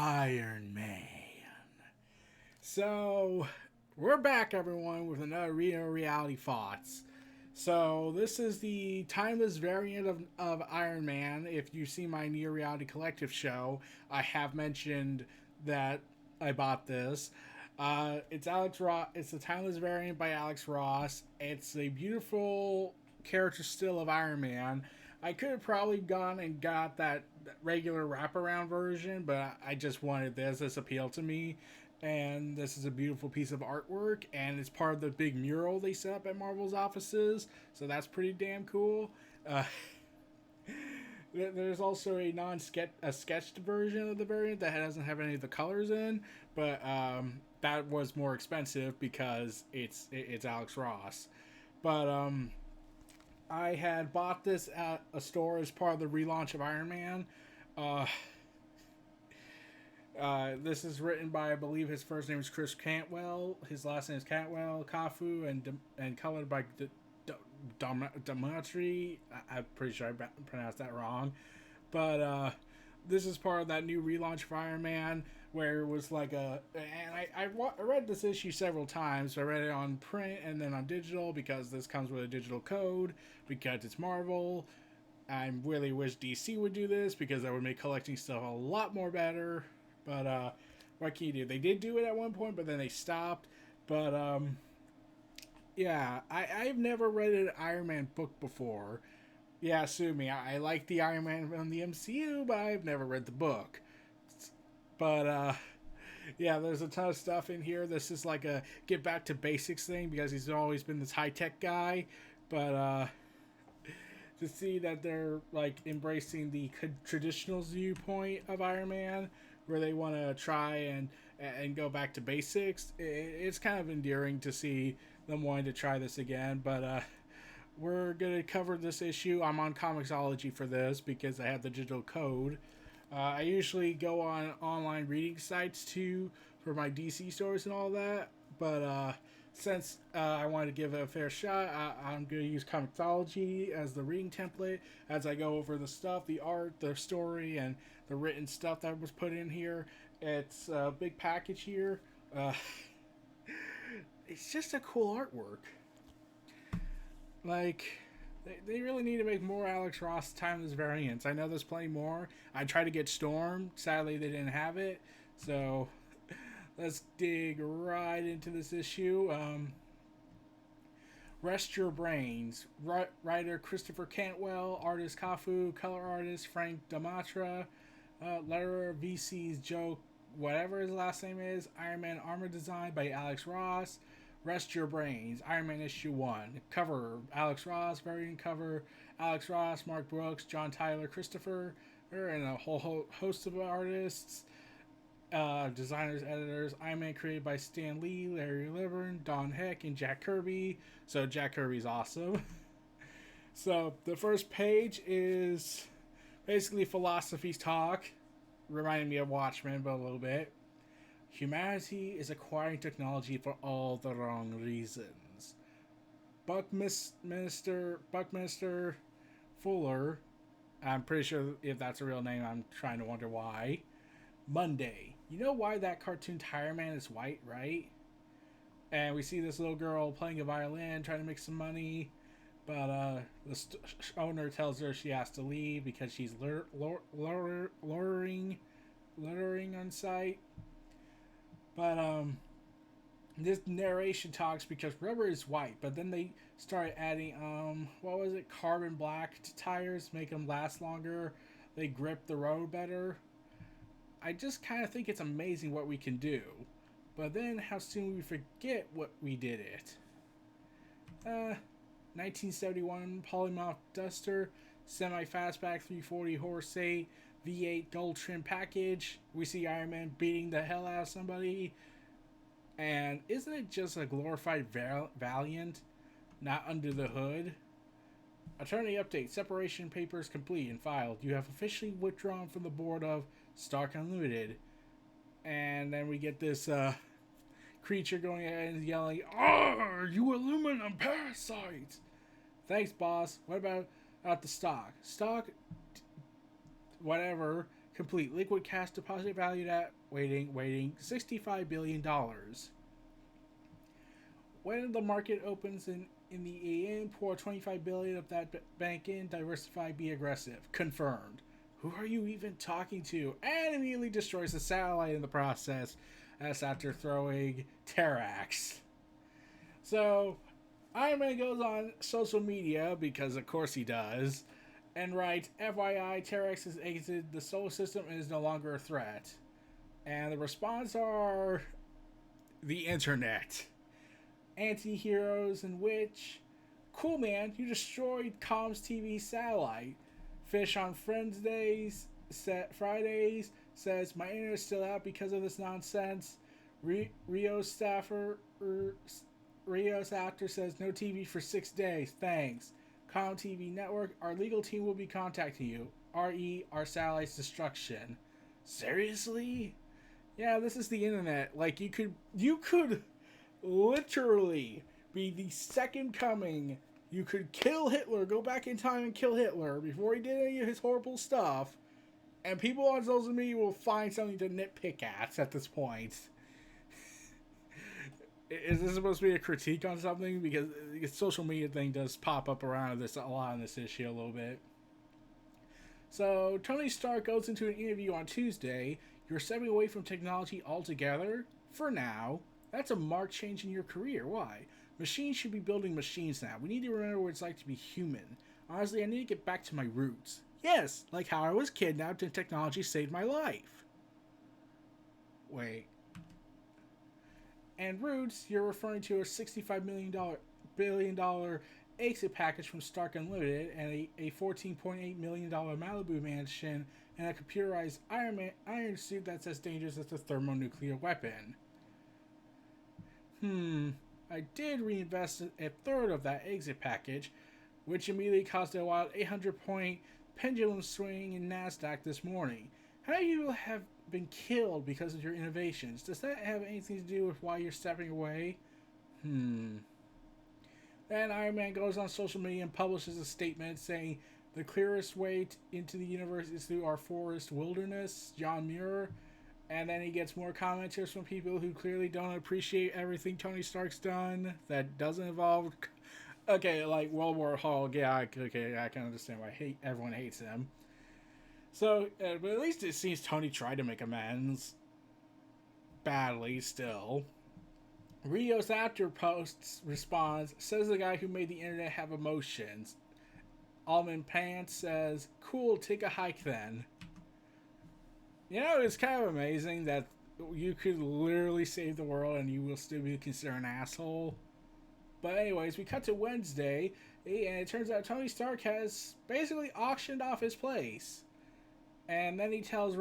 Iron Man. So, we're back, everyone, with another Reality Thoughts. So, this is the timeless variant of Iron Man. If you see my Near Reality Collective show, I have mentioned that I bought this. It's Alex Ross. It's a timeless variant by Alex Ross. It's a beautiful character still of Iron Man. I could have probably gone and got that regular wraparound version, but I just wanted this. This appealed to me. And this is a beautiful piece of artwork, and it's part of the big mural they set up at Marvel's offices, so that's pretty damn cool. Uh, there's also a sketched version of the variant that doesn't have any of the colors in, but that was more expensive because it's Alex Ross. But I had bought this at a store as part of the relaunch of Iron Man. Uh, this is written by, I believe his first name is Chris Cantwell, his last name is Cantwell, Kafu, and colored by Damatri. I'm pretty sure I pronounced that wrong. But this is part of that new relaunch of Iron Man, where it was like a. And I read this issue several times. I read it on print and then on digital because this comes with a digital code, because it's Marvel. I really wish DC would do this because that would make collecting stuff a lot more better. But what can you do? They did do it at one point, but then they stopped. But yeah, I've never read an Iron Man book before. Yeah, sue me. I like the Iron Man from the MCU, but I've never read the book. But yeah, there's a ton of stuff in here. This is like a get back to basics thing because he's always been this high tech guy. But to see that they're like embracing the traditional viewpoint of Iron Man, where they want to try and go back to basics, it's kind of endearing to see them wanting to try this again. But we're gonna cover this issue. I'm on Comixology for this because I have the digital code. I usually go on online reading sites too for my DC stores and all that, but since I wanted to give it a fair shot, I'm going to use Comixology as the reading template as I go over the stuff, the art, the story, and the written stuff that was put in here. It's a big package here. It's just a cool artwork. Like, they really need to make more Alex Ross timeless variants. I know there's plenty more. I tried to get Storm. Sadly, they didn't have it. So, let's dig right into this issue. Rest Your Brains. Writer Christopher Cantwell. Artist Kafu. Color artist Frank Damatra. Letterer VC's Joe, whatever his last name is. Iron Man Armor Design by Alex Ross. Rest Your Brains, Iron Man issue 1. Cover, Alex Ross. Variant cover, Alex Ross, Mark Brooks, John Tyler, Christopher, and a whole host of artists, designers, editors. Iron Man created by Stan Lee, Larry Libern, Don Heck, and Jack Kirby. So Jack Kirby's awesome. So the first page is basically philosophy talk, reminding me of Watchmen, but a little bit. Humanity is acquiring technology for all the wrong reasons. Buckminster Fuller, I'm pretty sure if that's a real name, I'm trying to wonder why. Monday. You know why that cartoon Tire Man is white, right? And we see this little girl playing a violin, trying to make some money. But the owner tells her she has to leave because she's luring on site. But this narration talks because rubber is white, but then they started adding what was it, carbon black to tires, make them last longer. They grip the road better. I just kind of think it's amazing what we can do, but then how soon we forget what we did it. 1971 Polymorph Duster, semi-fastback 340 horse 8. V8 gold trim package. We see Iron Man beating the hell out of somebody. And isn't it just a glorified Valiant? Not under the hood? Attorney update. Separation papers complete and filed. You have officially withdrawn from the board of Stark Unlimited. And then we get this creature going ahead and yelling, "Arr, you aluminum parasites!" Thanks, boss. What about the stock? Stock, whatever, complete liquid cash deposit valued at waiting $65 billion. When the market opens in the AM, pour 25 billion of that bank in, diversify, be aggressive. Confirmed. Who are you even talking to? And immediately destroys the satellite in the process. That's after throwing Terrax. So, Iron Man goes on social media, because of course he does, and writes, FYI, Terrax has exited the solar system and is no longer a threat. And the response are the internet. Anti-heroes and which, cool man, you destroyed Comms TV satellite. Fish on Fridays says, my internet's still out because of this nonsense. Rio's actor says, no TV for 6 days, thanks. Comm TV network, our legal team will be contacting you. RE, our satellite's destruction. Seriously? Yeah, this is the internet. Like, you could literally be the second coming. You could kill Hitler, go back in time and kill Hitler before he did any of his horrible stuff, and people on social media will find something to nitpick at this point. Is this supposed to be a critique on something? Because the social media thing does pop up around this a lot on this issue a little bit. So, Tony Stark goes into an interview on Tuesday. You're stepping away from technology altogether? For now. That's a marked change in your career. Why? Machines should be building machines now. We need to remember what it's like to be human. Honestly, I need to get back to my roots. Yes, like how I was kidnapped and technology saved my life. Wait. And roots, you're referring to a $65 billion exit package from Stark Unlimited and a $14.8 million Malibu mansion and a computerized iron suit that's as dangerous as a thermonuclear weapon. I did reinvest a third of that exit package, which immediately caused a wild 800-point pendulum swing in NASDAQ this morning. How many people have been killed because of your innovations? Does that have anything to do with why you're stepping away? Then Iron Man goes on social media and publishes a statement saying, the clearest way into the universe is through our forest wilderness, John Muir. And then he gets more commenters from people who clearly don't appreciate everything Tony Stark's done that doesn't involve... Okay, like World War Hulk, yeah, I can understand why everyone hates him. So, but at least it seems Tony tried to make amends. Badly, still. Rio's after posts responds, says the guy who made the internet have emotions. Almond Pants says, cool, take a hike then. You know, it's kind of amazing that you could literally save the world and you will still be considered an asshole. But anyways, we cut to Wednesday, and it turns out Tony Stark has basically auctioned off his place. And then he tells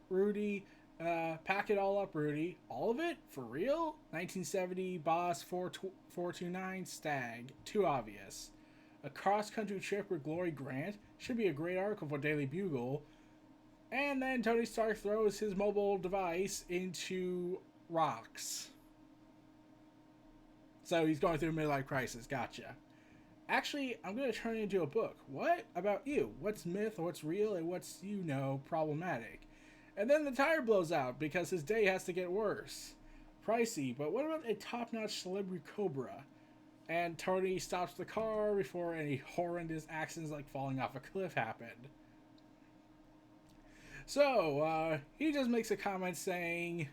Rudy, pack it all up, Rudy. All of it? For real? 1970 Boss 429 Stag. Too obvious. A cross-country trip with Glory Grant. Should be a great article for Daily Bugle. And then Tony Stark throws his mobile device into rocks. So he's going through a midlife crisis. Gotcha. Actually, I'm going to turn it into a book. What? About you. What's myth, what's real, and what's, problematic. And then the tire blows out because his day has to get worse. Pricey, but what about a top-notch celebrity Cobra? And Tony stops the car before any horrendous accidents like falling off a cliff happened. So, he just makes a comment saying,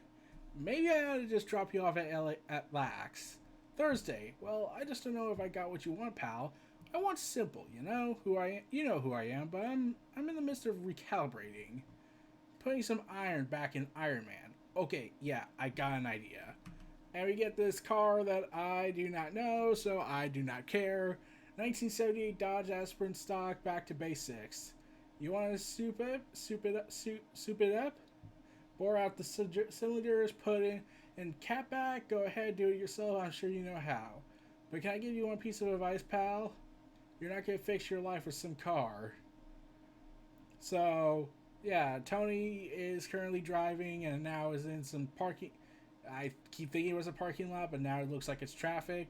maybe I ought to just drop you off at LAX. Thursday. Well, I just don't know if I got what you want, pal. I want simple, you know who I am, but I'm in the midst of recalibrating. Putting some iron back in Iron Man. Okay, yeah, I got an idea. And we get this car that I do not know, so I do not care. 1978 Dodge Aspirin stock, back to basics. You want to soup it up? Bore out the cylinders, put in cap back. Go ahead, do it yourself. I'm sure you know how. But can I give you one piece of advice, pal? You're not going to fix your life with some car. So, yeah, Tony is currently driving and now is in some parking. I keep thinking it was a parking lot, but now it looks like it's traffic.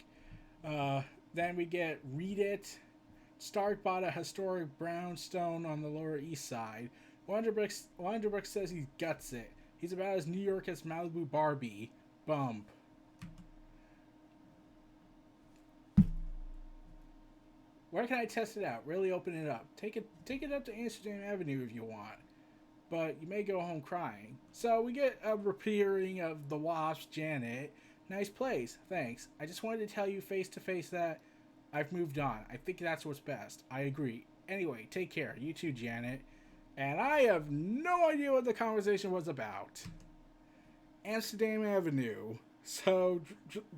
Then we get Read It. Stark bought a historic brownstone on the Lower East Side. Wonderbrook says he guts it. He's about as New York as Malibu Barbie. Bump. Where can I test it out? Really open it up. Take it up to Amsterdam Avenue if you want. But you may go home crying. So we get a repeating of the Wasp, Janet. Nice place, thanks. I just wanted to tell you face to face that I've moved on. I think that's what's best. I agree. Anyway, take care. You too, Janet. And I have no idea what the conversation was about. Amsterdam Avenue. So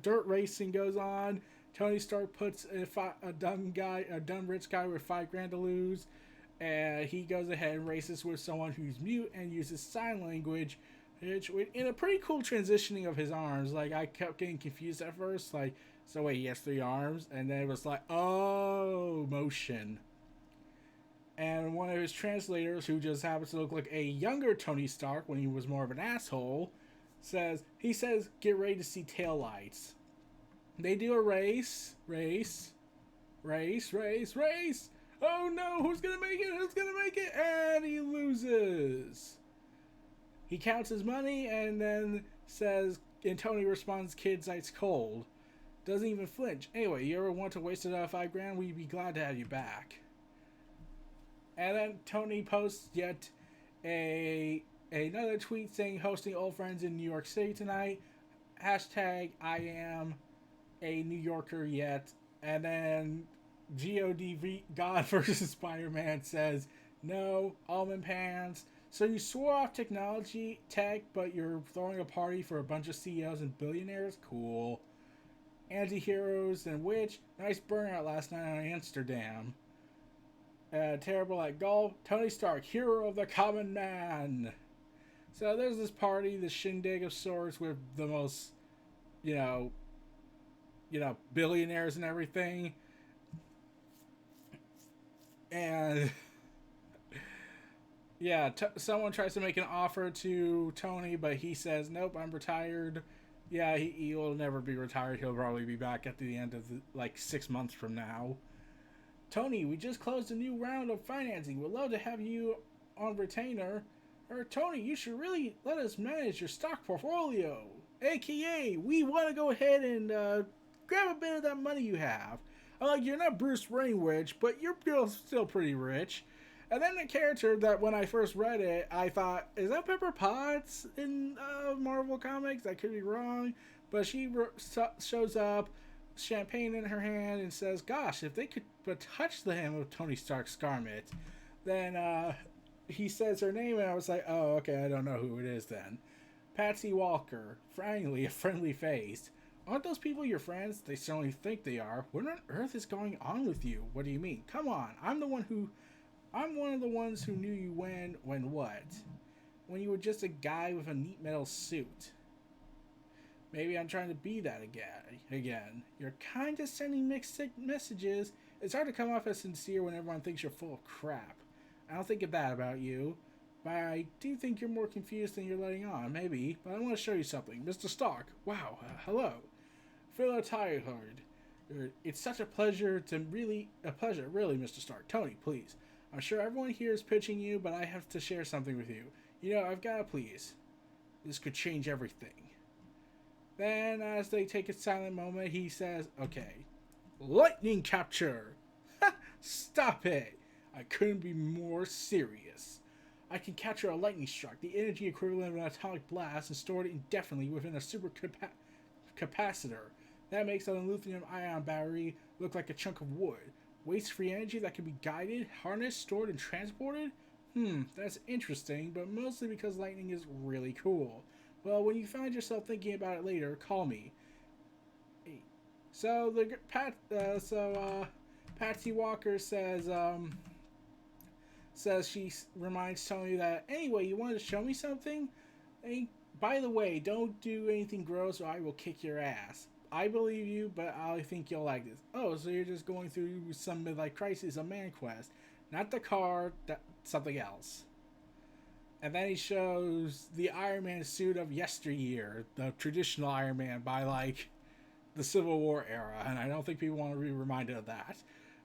dirt racing goes on. Tony Stark puts a dumb rich guy with $5,000 to lose, and he goes ahead and races with someone who's mute and uses sign language, which in a pretty cool transitioning of his arms. Like, I kept getting confused at first. Like, so wait, he has 3 arms, and then it was like, oh, motion. And one of his translators, who just happens to look like a younger Tony Stark when he was more of an asshole, says, get ready to see taillights. They do a race. Oh no, who's gonna make it? And he loses. He counts his money and then says, and Tony responds, kids, ice cold. Doesn't even flinch. Anyway, you ever want to waste another $5,000? We'd be glad to have you back. And then Tony posts yet another tweet saying, hosting old friends in New York City tonight. Hashtag I am a New Yorker yet. And then God versus Spider-Man says, no, almond pants. So you swore off tech, but you're throwing a party for a bunch of CEOs and billionaires? Cool. Anti-heroes and Witch, nice burnout last night on Amsterdam. Terrible at golf, Tony Stark, hero of the common man. So there's this party, this shindig of sorts with the most, billionaires and everything. And yeah, someone tries to make an offer to Tony, but he says, nope, I'm retired. Yeah, he will never be retired. He'll probably be back at the end of 6 months from now. Tony, we just closed a new round of financing. We'd love to have you on retainer. Or Tony, you should really let us manage your stock portfolio. AKA, we want to go ahead and grab a bit of that money you have. I'm like, you're not Bruce Wayne, but you're still pretty rich. And then the character that when I first read it, I thought, is that Pepper Potts in Marvel Comics? I could be wrong. But she shows up, champagne in her hand, and says, gosh, if they could but touch the hem of Tony Stark's garment. Then he says her name, and I was like, oh, okay, I don't know who it is then. Patsy Walker, frankly, a friendly face. Aren't those people your friends? They certainly think they are. What on earth is going on with you? What do you mean? Come on, I'm one of the ones who knew you when what? When you were just a guy with a neat metal suit. Maybe I'm trying to be that again. You're kind of sending mixed messages. It's hard to come off as sincere when everyone thinks you're full of crap. I don't think of that about you. But I do think you're more confused than you're letting on, maybe. But I want to show you something. Mr. Stark. Wow, hello. Fellow Tired. It's such a pleasure, really, Mr. Stark. Tony, please. I'm sure everyone here is pitching you, but I have to share something with you. I've got to please. This could change everything. Then, as they take a silent moment, he says, okay, lightning capture! Stop it! I couldn't be more serious. I can capture a lightning strike, the energy equivalent of an atomic blast, and store it indefinitely within a super capacitor. That makes a lithium-ion battery look like a chunk of wood. Waste-free energy that can be guided, harnessed, stored, and transported? That's interesting, but mostly because lightning is really cool. Well, when you find yourself thinking about it later, call me. So Patsy Walker says she reminds Tony that, anyway, you wanted to show me something? Hey, by the way, don't do anything gross or I will kick your ass. I believe you, but I think you'll like this. Oh, so you're just going through some midlife crisis, a man quest. Not the car, something else. And then he shows the Iron Man suit of yesteryear, the traditional Iron Man by the Civil War era, and I don't think people want to be reminded of that.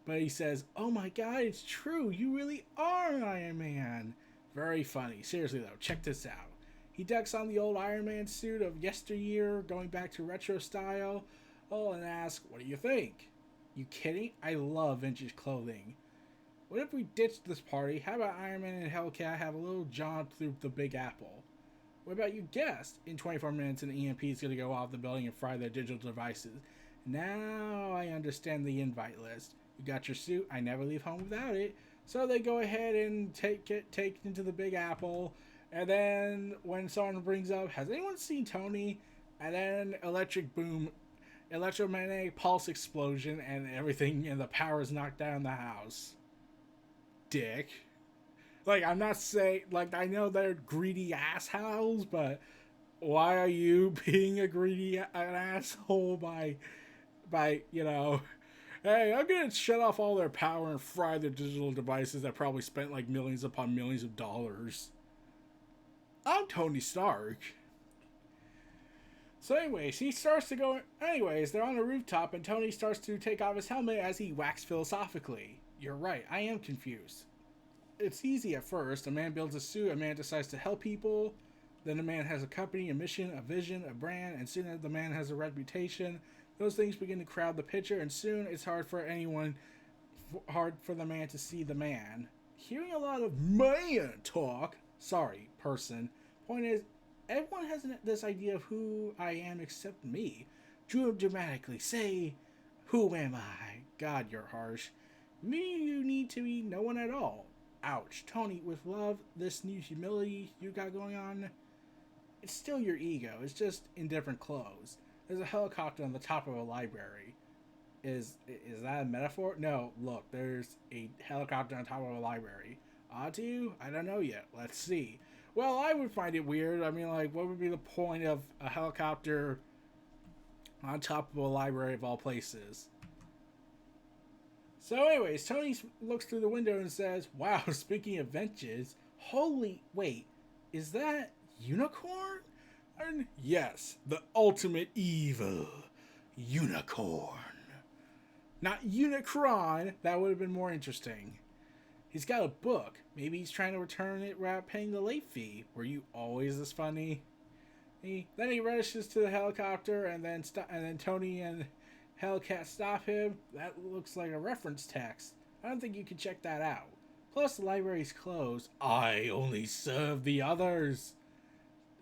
But he says, oh my god, it's true, you really are an Iron Man. Very funny. Seriously though, check this out. He decks on the old Iron Man suit of yesteryear, going back to retro style. Oh, and asks, "What do you think?" You kidding? I love vintage clothing. What if we ditched this party? How about Iron Man and Hellcat have a little jaunt through the Big Apple? What about you guessed? In 24 minutes, an EMP is going to go off the building and fry their digital devices. Now I understand the invite list. You got your suit. I never leave home without it. So they go ahead and take it into the Big Apple. And then when someone brings up, has anyone seen Tony? And then electric boom, electromagnetic pulse explosion, and everything, and the power is knocked down in the house. Dick. Like, I'm not saying, like, I know they're greedy assholes, but why are you being a greedy asshole by, you know, hey, I'm gonna shut off all their power and fry their digital devices that probably spent like millions upon millions of dollars. I'm Tony Stark. So anyways, he starts to go, they're on a rooftop and Tony starts to take off his helmet as he whacks philosophically. You're right, I am confused. It's easy at first. A man builds a suit, a man decides to help people, then a man has a company, a mission, a vision, a brand, and soon as the man has a reputation, those things begin to crowd the picture, and soon it's hard for the man to see the man. Hearing a lot of man talk, person. Point is, everyone has this idea of who I am except me. Dramatically say, who am I? God, you're harsh. Me, you need to be no one at all. Ouch. Tony, with love, this new humility you got going on, it's still your ego. It's just in different clothes. There's a helicopter on the top of a library. Is that a metaphor? No, look, there's a helicopter on top of a library. Ought to? I don't know yet. Let's see. Well, I would find it weird. I mean, like, what would be the point of a helicopter on top of a library of all places? So anyways, Tony looks through the window and says, wow, speaking of ventures, wait, is that unicorn? And yes, the ultimate evil, unicorn. Not Unicron, that would have been more interesting. He's got a book. Maybe he's trying to return it without paying the late fee. Were you always this funny? Then he rushes to the helicopter, and then Tony and Hellcat stop him. That looks like a reference text. I don't think you can check that out. Plus, the library's closed. I only serve the others.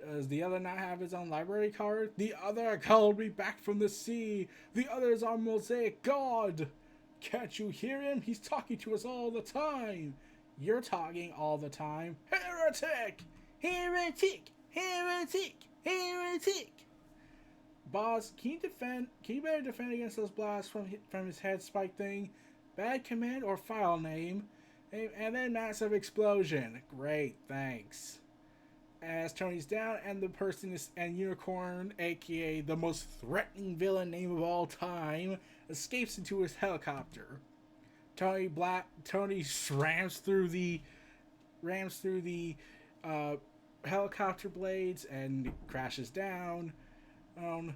Does the other not have his own library card? The other called me back from the sea. The other is our mosaic god. Can't you hear him? He's talking to us all the time. You're talking all the time. Heretic! Heretic! Heretic! Heretic! Boss, can you better defend against those blasts from his head spike thing? Bad command or file name? And then massive explosion. Great, thanks. As Tony's down, and the person is Unicorn, aka the most threatening villain name of all time, escapes into his helicopter. Tony rams through the helicopter blades and crashes down. And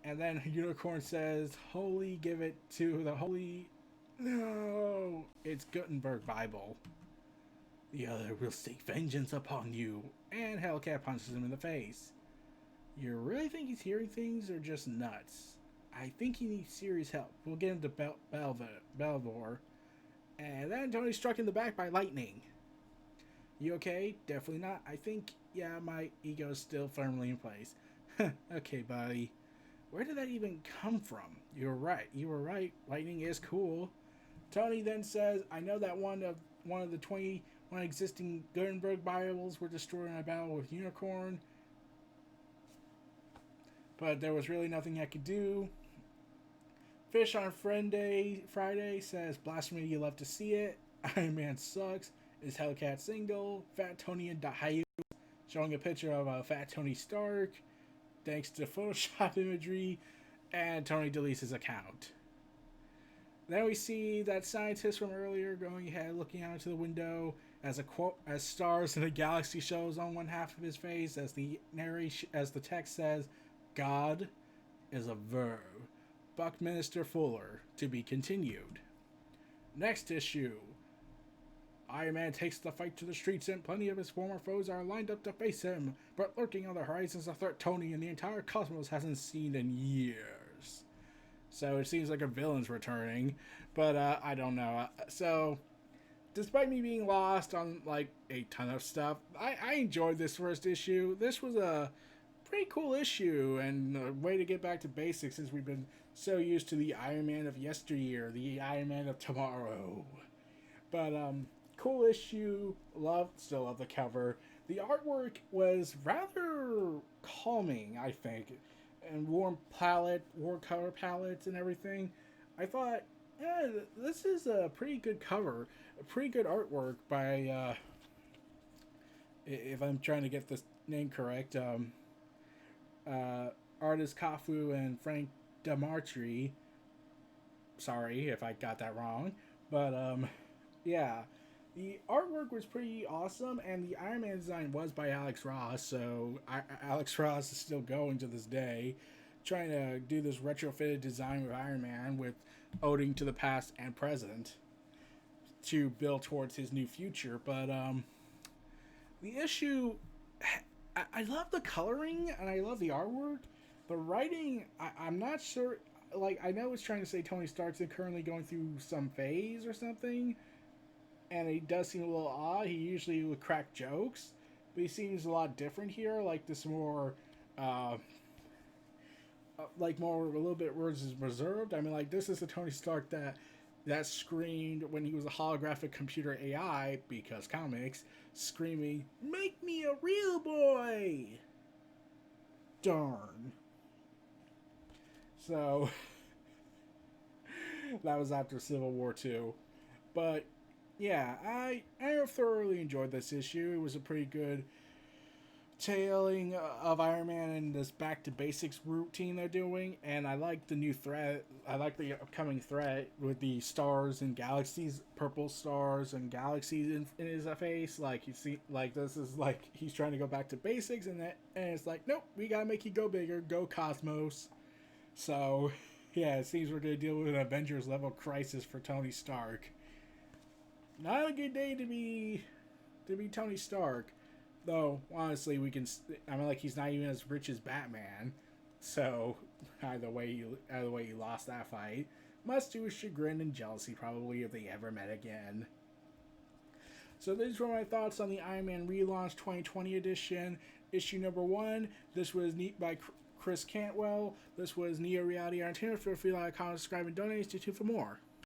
then Unicorn says, "Holy, give it to the holy." No, it's Gutenberg Bible. The other will seek vengeance upon you. And Hellcat punches him in the face. You really think he's hearing things or just nuts? I think he needs serious help. We'll get him to Belvoir. And then Tony's struck in the back by lightning. You okay? Definitely not. I think, yeah, my ego's still firmly in place. Okay, buddy. Where did that even come from? You were right. Lightning is cool. Tony then says, I know that one of the 21 existing Gutenberg Bibles were destroyed in a battle with Unicorn. But there was really nothing I could do. Fish on Friday says, blasphemy, you love to see it. Iron Man sucks. Is Hellcat single? Fat Tony and Dahayus showing a picture of a Fat Tony Stark. Thanks to Photoshop imagery. And Tony deletes his account. Then we see that scientist from earlier going ahead, looking out into the window as stars in a galaxy shows on one half of his face, as the text says, God is a verb. Buckminster Fuller, to be continued. Next issue. Iron Man takes the fight to the streets, and plenty of his former foes are lined up to face him. But lurking on the horizon is a threat Tony and the entire cosmos hasn't seen in years. So it seems like a villain's returning, but I don't know. So, despite me being lost on like a ton of stuff, I enjoyed this first issue. This was a pretty cool issue and a way to get back to basics since we've been so used to the Iron Man of yesteryear, the Iron Man of tomorrow. But cool issue. Still love the cover. The artwork was rather calming, I think, and warm color palettes and everything. I thought, yeah, this is a pretty good cover, a pretty good artwork by, if I'm trying to get this name correct, artist Kafu and Frank Demartri. Sorry if I got that wrong, but yeah, the artwork was pretty awesome, and the Iron Man design was by Alex Ross. So Alex Ross is still going to this day, trying to do this retrofitted design with Iron Man with owing to the past and present to build towards his new future. But the issue, I love the coloring and I love the artwork. The writing, I'm not sure. Like, I know it's trying to say Tony Stark's currently going through some phase or something, and he does seem a little odd. He usually would crack jokes, but he seems a lot different here. Like this more, like more a little bit words is reserved. I mean, like this is the Tony Stark that screamed when he was a holographic computer AI, because comics, screaming, "Make me a real boy!" Darn. So, that was after Civil War II. But, yeah, I have thoroughly enjoyed this issue. It was a pretty good tailing of Iron Man and this back to basics routine they're doing, and I like the new threat. I like the upcoming threat with the stars and galaxies, purple stars and galaxies in his face. Like you see, like this is like he's trying to go back to basics, and it's like, nope, we gotta make you go bigger, go cosmos. So yeah, it seems we're gonna deal with an Avengers level crisis for Tony Stark. Not a good day to be Tony Stark. Though, honestly, I mean, like, he's not even as rich as Batman. So, either way, he lost that fight. Much to his chagrin and jealousy, probably, if they ever met again. So, these were my thoughts on the Iron Man relaunch 2020 edition, issue number 1. This was neat by Chris Cantwell. This was Neo Reality Entertainment. Feel free to like, comment, subscribe, and donate. Stay tuned for more.